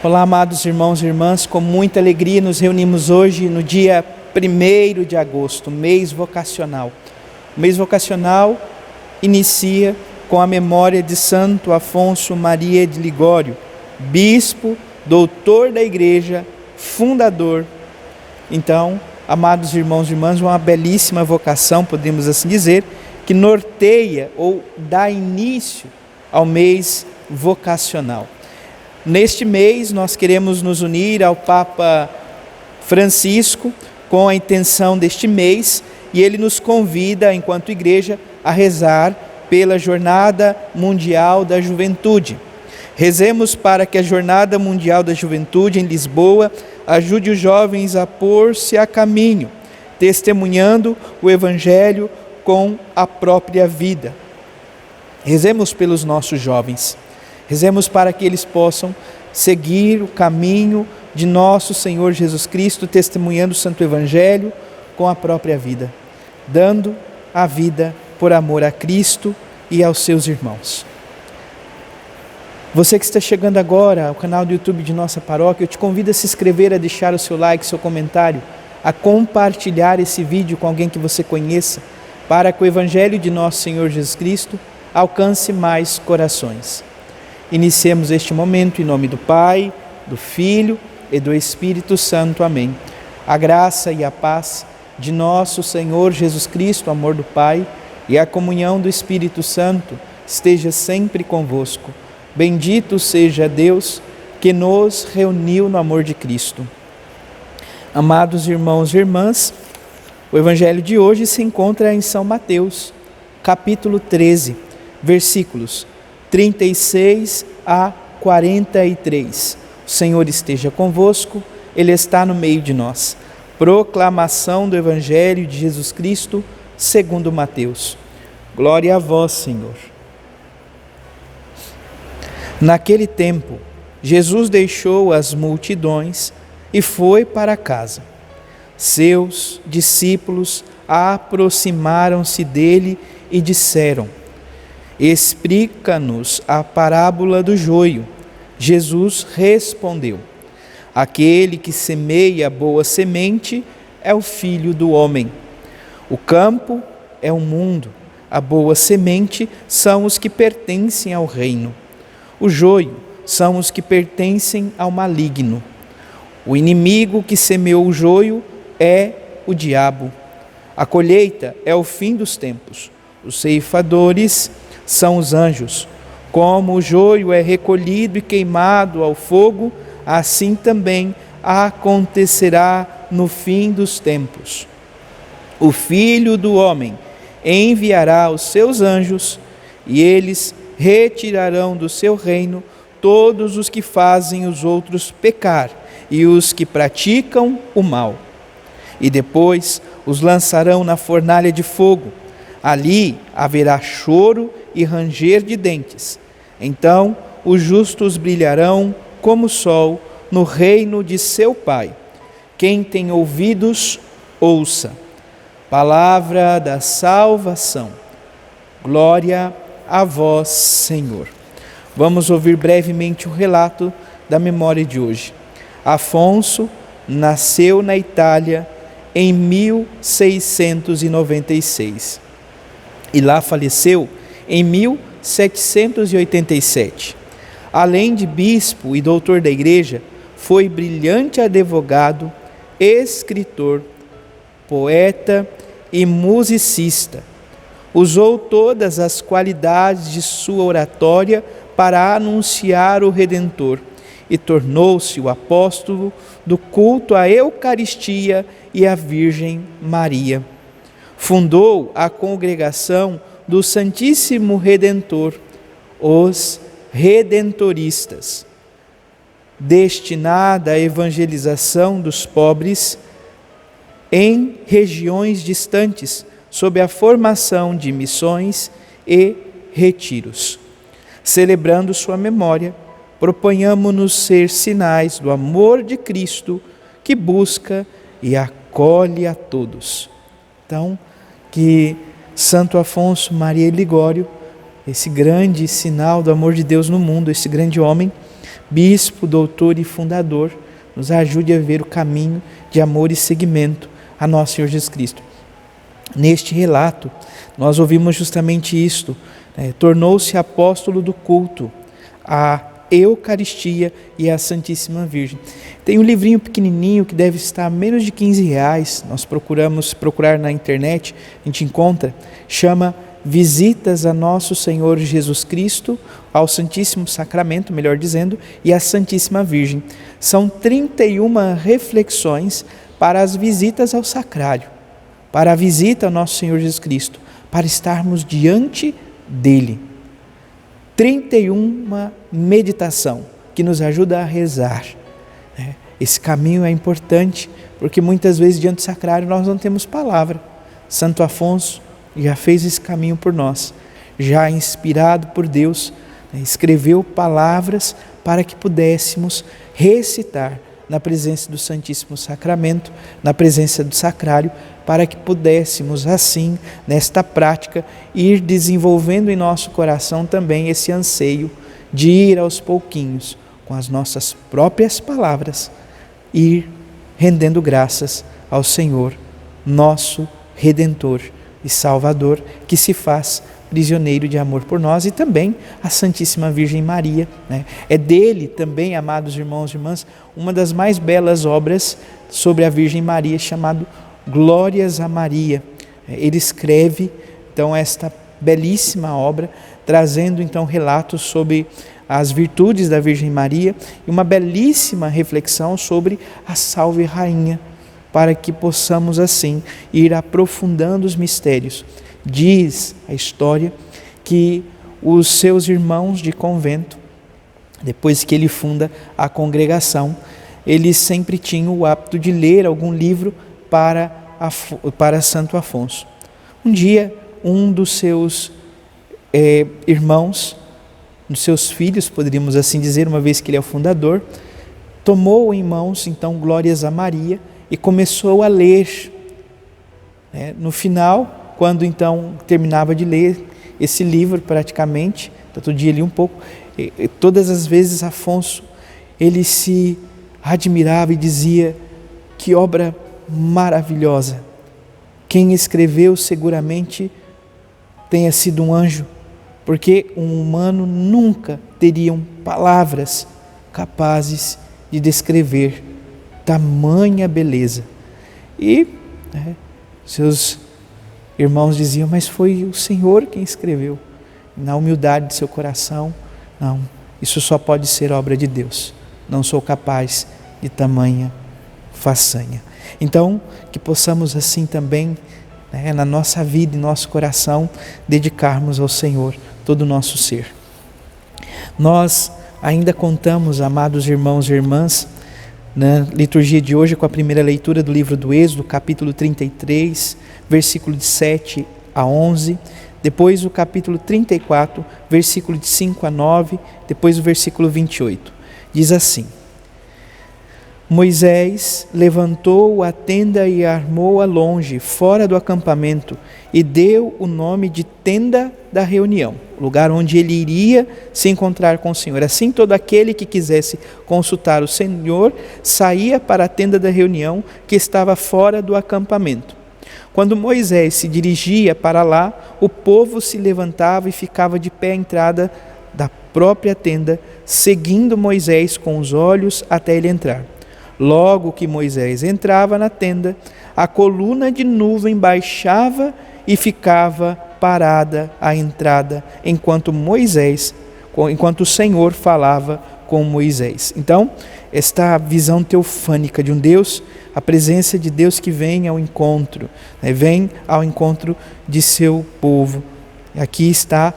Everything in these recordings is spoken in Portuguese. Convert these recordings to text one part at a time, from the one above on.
Olá, amados irmãos e irmãs, com muita alegria nos reunimos hoje no dia 1º de agosto, mês vocacional. O mês vocacional inicia com a memória de Santo Afonso Maria de Ligório, bispo, doutor da igreja, fundador. Então, amados irmãos e irmãs, uma belíssima vocação, podemos assim dizer, que norteia ou dá início ao mês vocacional. Neste mês, nós queremos nos unir ao Papa Francisco com a intenção deste mês, e ele nos convida, enquanto igreja, a rezar pela Jornada Mundial da Juventude. Rezemos para que a Jornada Mundial da Juventude em Lisboa ajude os jovens a pôr-se a caminho, testemunhando o Evangelho com a própria vida. Rezemos pelos nossos jovens. Rezemos para que eles possam seguir o caminho de nosso Senhor Jesus Cristo, testemunhando o Santo Evangelho com a própria vida, dando a vida por amor a Cristo e aos seus irmãos. Você que está chegando agora ao canal do YouTube de nossa paróquia, eu te convido a se inscrever, a deixar o seu like, seu comentário, a compartilhar esse vídeo com alguém que você conheça, para que o Evangelho de nosso Senhor Jesus Cristo alcance mais corações. Iniciemos este momento em nome do Pai, do Filho e do Espírito Santo. Amém. A graça e a paz de nosso Senhor Jesus Cristo, o amor do Pai e a comunhão do Espírito Santo esteja sempre convosco. Bendito seja Deus que nos reuniu no amor de Cristo. Amados irmãos e irmãs, o Evangelho de hoje se encontra em São Mateus, capítulo 13, versículos 36 a 43. O Senhor esteja convosco, Ele está no meio de nós. Proclamação do Evangelho de Jesus Cristo, segundo Mateus. Glória a vós, Senhor. Naquele tempo, Jesus deixou as multidões e foi para casa. Seus discípulos aproximaram-se dele e disseram: Explica-nos a parábola do joio. Jesus respondeu: Aquele que semeia boa semente é o Filho do homem. O campo é o mundo, a boa semente são os que pertencem ao reino. O joio são os que pertencem ao maligno. O inimigo que semeou o joio é o diabo. A colheita é o fim dos tempos. Os ceifadores são os anjos. Como o joio é recolhido e queimado ao fogo, assim também acontecerá no fim dos tempos. O Filho do homem enviará os seus anjos, e eles retirarão do seu reino todos os que fazem os outros pecar e os que praticam o mal. E depois os lançarão na fornalha de fogo. Ali haverá choro e ranger de dentes. Então os justos brilharão como o sol no reino de seu Pai. Quem tem ouvidos, ouça. Palavra da salvação. Glória a vós, Senhor. Vamos ouvir brevemente o relato da memória de hoje. Afonso nasceu na Itália em 1696 e lá faleceu em 1787. Além de bispo e doutor da igreja, foi brilhante advogado, escritor, poeta e musicista. Usou todas as qualidades de sua oratória para anunciar o Redentor e tornou-se o apóstolo do culto à Eucaristia e à Virgem Maria. Fundou a congregação do Santíssimo Redentor, os Redentoristas, destinada à evangelização dos pobres em regiões distantes, sob a formação de missões e retiros. Celebrando sua memória, proponhamos-nos ser sinais do amor de Cristo que busca e acolhe a todos. Então, que Santo Afonso Maria de Ligório, esse grande sinal do amor de Deus no mundo, esse grande homem, bispo, doutor e fundador, nos ajude a ver o caminho de amor e seguimento a nosso Senhor Jesus Cristo. Neste relato, nós ouvimos justamente isto, tornou-se apóstolo do culto, a Eucaristia e a Santíssima Virgem. Tem um livrinho pequenininho que deve estar a menos de R$15, nós procurar na internet, a gente encontra, chama Visitas a Nosso Senhor Jesus Cristo, ao Santíssimo Sacramento, melhor dizendo, e à Santíssima Virgem. São 31 reflexões para as visitas ao sacrário, para a visita ao nosso Senhor Jesus Cristo, para estarmos diante dele. 31 meditação que nos ajuda a rezar. Esse caminho é importante, porque muitas vezes diante do sacrário nós não temos palavra. Santo Afonso já fez esse caminho por nós, já inspirado por Deus, escreveu palavras para que pudéssemos recitar na presença do Santíssimo Sacramento, na presença do sacrário, para que pudéssemos assim, nesta prática, ir desenvolvendo em nosso coração também esse anseio de ir aos pouquinhos, com as nossas próprias palavras, ir rendendo graças ao Senhor, nosso Redentor e Salvador, que se faz prisioneiro de amor por nós, e também a Santíssima Virgem Maria. É dele também, amados irmãos e irmãs, uma das mais belas obras sobre a Virgem Maria, chamado Glórias a Maria. Ele escreve então esta belíssima obra, trazendo então relatos sobre as virtudes da Virgem Maria e uma belíssima reflexão sobre a Salve Rainha, para que possamos assim ir aprofundando os mistérios. Diz a história que os seus irmãos de convento, depois que ele funda a congregação, eles sempre tinham o hábito de ler algum livro para Santo Afonso. Um dia, um dos seus irmãos, dos seus filhos, poderíamos assim dizer, uma vez que ele é o fundador, tomou em mãos então Glórias a Maria e começou a ler. No final, quando então terminava de ler esse livro praticamente, todo dia li um pouco, todas as vezes Afonso, ele se admirava e dizia: que obra maravilhosa, quem escreveu seguramente tenha sido um anjo, porque um humano nunca teria palavras capazes de descrever tamanha beleza. E seus irmãos diziam: mas foi o Senhor quem escreveu. Na humildade de seu coração: não, isso só pode ser obra de Deus, não sou capaz de tamanha façanha. Então, que possamos assim também, na nossa vida e nosso coração, dedicarmos ao Senhor todo o nosso ser. Nós ainda contamos, amados irmãos e irmãs, na liturgia de hoje com a primeira leitura do livro do Êxodo, capítulo 33, versículo de 7 a 11, depois o capítulo 34, versículo de 5 a 9, depois o versículo 28. Diz assim: Moisés levantou a tenda e armou-a longe, fora do acampamento, e deu o nome de tenda da reunião, lugar onde ele iria se encontrar com o Senhor. Assim, todo aquele que quisesse consultar o Senhor saía para a tenda da reunião, que estava fora do acampamento. Quando Moisés se dirigia para lá, o povo se levantava e ficava de pé à entrada da própria tenda, seguindo Moisés com os olhos até ele entrar. Logo que Moisés entrava na tenda, a coluna de nuvem baixava e ficava parada à entrada, enquanto o Senhor falava com Moisés. Então, esta visão teofânica de um Deus, a presença de Deus que vem ao encontro, vem ao encontro de seu povo. Aqui está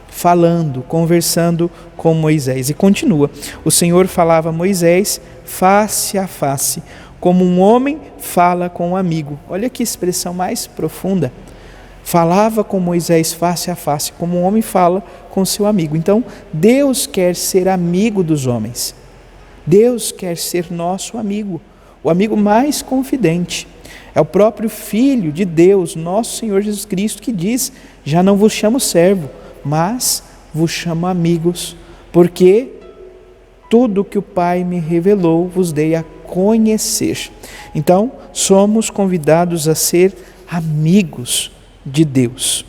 falando, conversando com Moisés. E continua: o Senhor falava a Moisés face a face, como um homem fala com um amigo. Olha que expressão mais profunda. Falava com Moisés face a face, como um homem fala com seu amigo. Então, Deus quer ser amigo dos homens. Deus quer ser nosso amigo, o amigo mais confidente. É o próprio Filho de Deus, nosso Senhor Jesus Cristo, que diz: já não vos chamo servo, mas vos chamo amigos, porque Tudo que o Pai me revelou vos dei a conhecer. Então, somos convidados a ser amigos de Deus.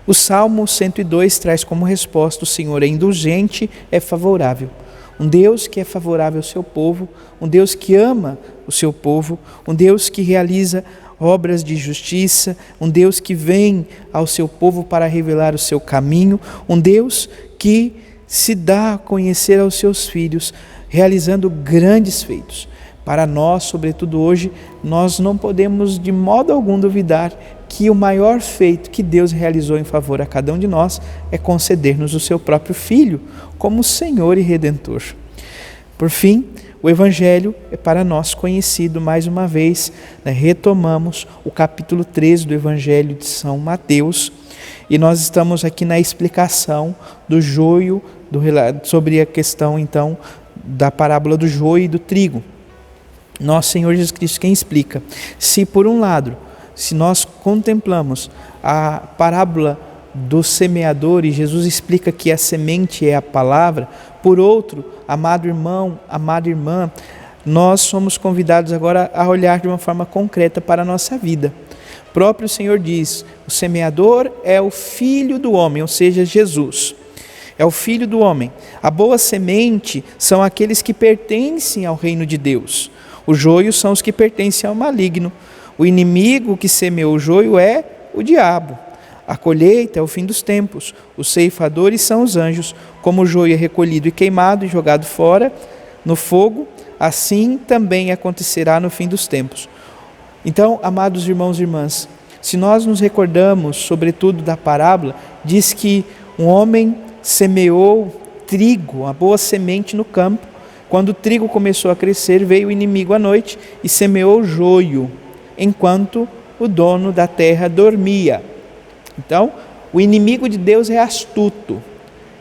O Salmo 102 traz como resposta: o Senhor é indulgente, é favorável. Um Deus que é favorável ao seu povo, um Deus que ama o seu povo, um Deus que realiza obras de justiça, um Deus que vem ao seu povo para revelar o seu caminho, um Deus que se dá a conhecer aos seus filhos, realizando grandes feitos. Para nós, sobretudo hoje, nós não podemos de modo algum duvidar que o maior feito que Deus realizou em favor a cada um de nós é conceder-nos o seu próprio Filho como Senhor e Redentor. Por fim, o Evangelho é para nós conhecido mais uma vez. Retomamos o capítulo 13 do Evangelho de São Mateus e nós estamos aqui na explicação do joio, sobre a questão então da parábola do joio e do trigo. Nosso Senhor Jesus Cristo quem explica. Se por um lado, se nós contemplamos a parábola do semeador e Jesus explica que a semente é a palavra, por outro, amado irmão, amada irmã, nós somos convidados agora a olhar de uma forma concreta para a nossa vida. O próprio Senhor diz, o semeador é o Filho do homem, ou seja, Jesus. É o Filho do homem. A boa semente são aqueles que pertencem ao reino de Deus. Os joios são os que pertencem ao maligno. O inimigo que semeou o joio é o diabo. A colheita é o fim dos tempos. Os ceifadores são os anjos. Como o joio é recolhido e queimado e jogado fora no fogo, assim também acontecerá no fim dos tempos. Então, amados irmãos e irmãs, se nós nos recordamos, sobretudo da parábola, diz que um homem semeou trigo, a boa semente no campo. Quando o trigo começou a crescer, veio o inimigo à noite e semeou o joio, enquanto o dono da terra dormia. Então, o inimigo de Deus é astuto.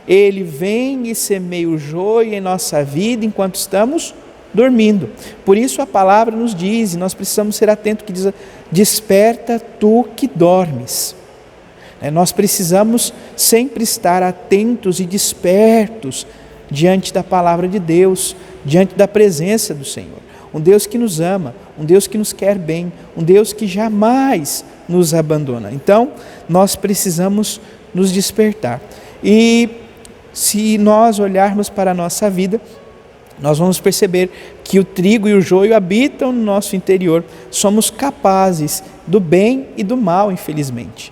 Ele vem e semeia o joio em nossa vida enquanto estamos dormindo. Por isso a palavra nos diz, e nós precisamos ser atentos, que diz: desperta tu que dormes. Nós precisamos sempre estar atentos e despertos diante da palavra de Deus, diante da presença do Senhor. Um Deus que nos ama, um Deus que nos quer bem, um Deus que jamais nos abandona. Então, nós precisamos nos despertar. E se nós olharmos para a nossa vida, nós vamos perceber que o trigo e o joio habitam no nosso interior. Somos capazes do bem e do mal, infelizmente.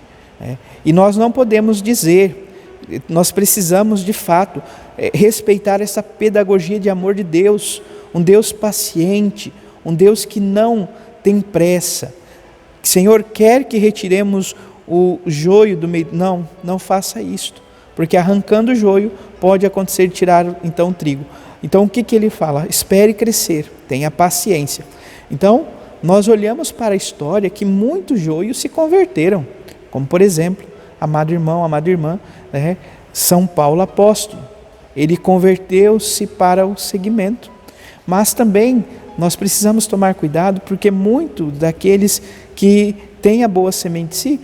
E nós não podemos dizer, nós precisamos de fato respeitar essa pedagogia de amor de Deus, um Deus paciente, um Deus que não tem pressa. Senhor, quer que retiremos o joio do meio? Não faça isto, porque arrancando o joio pode acontecer tirar então o trigo. Então o que ele fala? Espere crescer, tenha paciência. Então nós olhamos para a história que muitos joios se converteram, como por exemplo, amado irmão, amada irmã, São Paulo apóstolo. Ele converteu-se para o seguimento. Mas também nós precisamos tomar cuidado, porque muitos daqueles que têm a boa semente em si,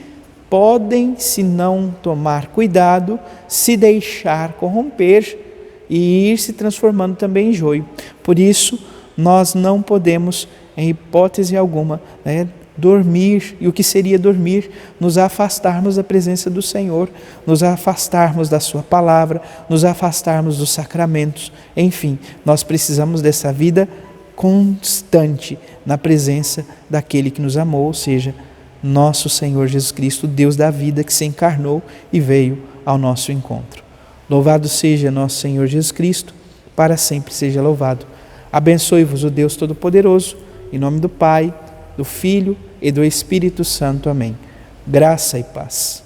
podem, se não tomar cuidado, se deixar corromper e ir se transformando também em joio. Por isso, nós não podemos, em hipótese alguma, dormir. E o que seria dormir? Nos afastarmos da presença do Senhor, nos afastarmos da sua palavra, nos afastarmos dos sacramentos. Enfim, nós precisamos dessa vida constante na presença daquele que nos amou, ou seja, nosso Senhor Jesus Cristo, Deus da vida, que se encarnou e veio ao nosso encontro. Louvado seja nosso Senhor Jesus Cristo, para sempre seja louvado. Abençoe-vos o Deus Todo-Poderoso, em nome do Pai, do Filho e do Espírito Santo. Amém. Graça e paz.